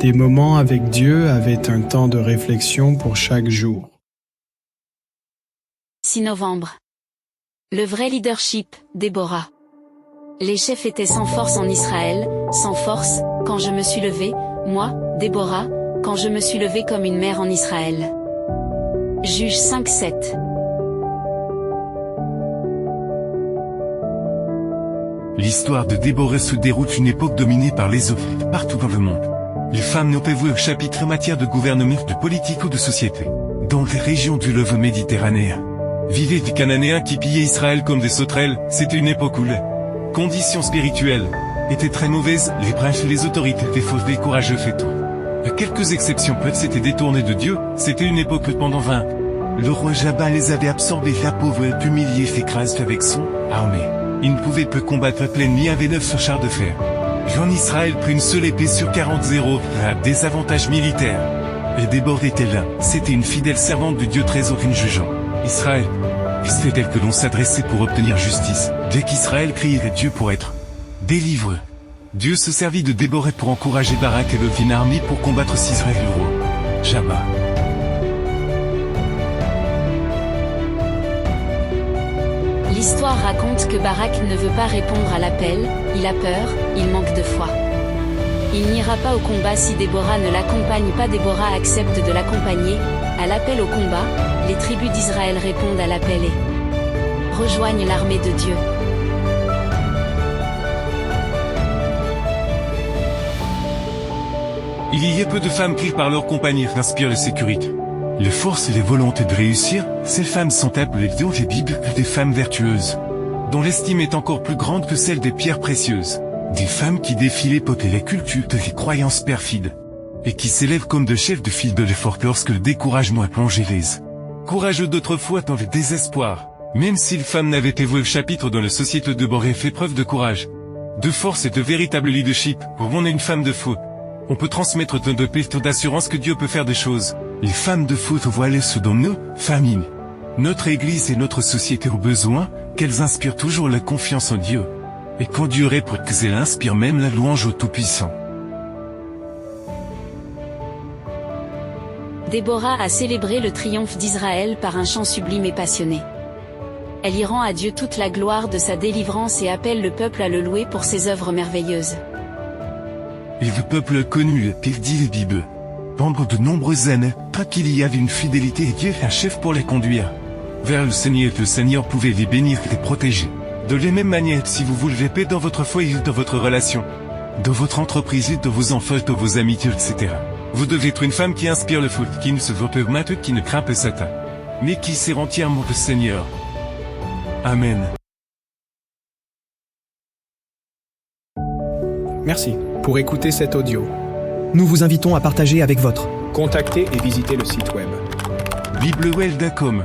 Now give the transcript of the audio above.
Des moments avec Dieu avaient un temps de réflexion pour chaque jour. 6 novembre. Le vrai leadership, Déborah. Les chefs étaient sans force en Israël, sans force, quand je me suis levée, moi, Déborah, quand je me suis levée comme une mère en Israël. Juge 5-7. L'histoire de Déborah se déroule une époque dominée par les hommes, partout dans le monde. Les femmes n'ont pas vu un chapitre en matière de gouvernement, de politique ou de société. Dans les régions du fleuve méditerranéen, vivaient des Cananéens qui pillaient Israël comme des sauterelles. C'était une époque où les conditions spirituelles étaient très mauvaises, les princes et les autorités étaient fausses, des courageux fait tout. À quelques exceptions près, s'étaient détournés de Dieu. C'était une époque où pendant 20 ans, le roi Jabba les avait absorbés, la pauvre et humiliée s'écrase avec son armée. Il ne pouvait plus combattre l'ennemi, avait 900 chars de fer. En Israël prit une seule épée sur 40-0, à désavantage militaire. Et Déborah était là, c'était une fidèle servante du Dieu trésor jugeant Israël. Et c'était elle que l'on s'adressait pour obtenir justice. Dès qu'Israël crierait Dieu pour être délivré, Dieu se servit de Déborah pour encourager Barak et lever une armée pour combattre Sisera le roi Jabba. L'histoire raconte que Barak ne veut pas répondre à l'appel, il a peur, il manque de foi. Il n'ira pas au combat si Déborah ne l'accompagne pas. Déborah accepte de l'accompagner. À l'appel au combat, les tribus d'Israël répondent à l'appel et rejoignent l'armée de Dieu. Il y a peu de femmes qui par leur compagnie inspirent la sécurité. Les forces et les volontés de réussir, ces femmes sont appelées dans les Bibles des femmes vertueuses, dont l'estime est encore plus grande que celle des pierres précieuses. Des femmes qui défient l'époque et les cultures de les croyances perfides, et qui s'élèvent comme de chefs de file de l'effort lorsque le découragement a plongé les courageux d'autrefois dans le désespoir. Même si les femmes n'avaient été vouées au chapitre dans la société de Boré fait preuve de courage, de force et de véritable leadership. Pour on est une femme de foi, on peut transmettre tant de pistes d'assurance que Dieu peut faire des choses. Les femmes de foi voilent ce dont nos familles, notre église et notre société ont besoin, qu'elles inspirent toujours la confiance en Dieu. Et conduirait pour qu'elles inspirent même la louange au Tout-Puissant. Déborah a célébré le triomphe d'Israël par un chant sublime et passionné. Elle y rend à Dieu toute la gloire de sa délivrance et appelle le peuple à le louer pour ses œuvres merveilleuses. Et le peuple a connu, qu'il dit les Bibles, pendant de nombreuses années, pas qu'il y avait une fidélité et Dieu un chef pour les conduire vers le Seigneur pouvait les bénir et les protéger. De la même manière, si vous voulez paix dans votre foyer, dans votre relation, dans votre entreprise, dans vos enfants, dans vos amitiés, etc. Vous devez être une femme qui inspire le foot, qui ne se veut pas maître, qui ne craint pas Satan, mais qui sert entièrement le Seigneur. Amen. Merci pour écouter cet audio. Nous vous invitons à partager avec votre. Contactez et visitez le site web. Biblewell.com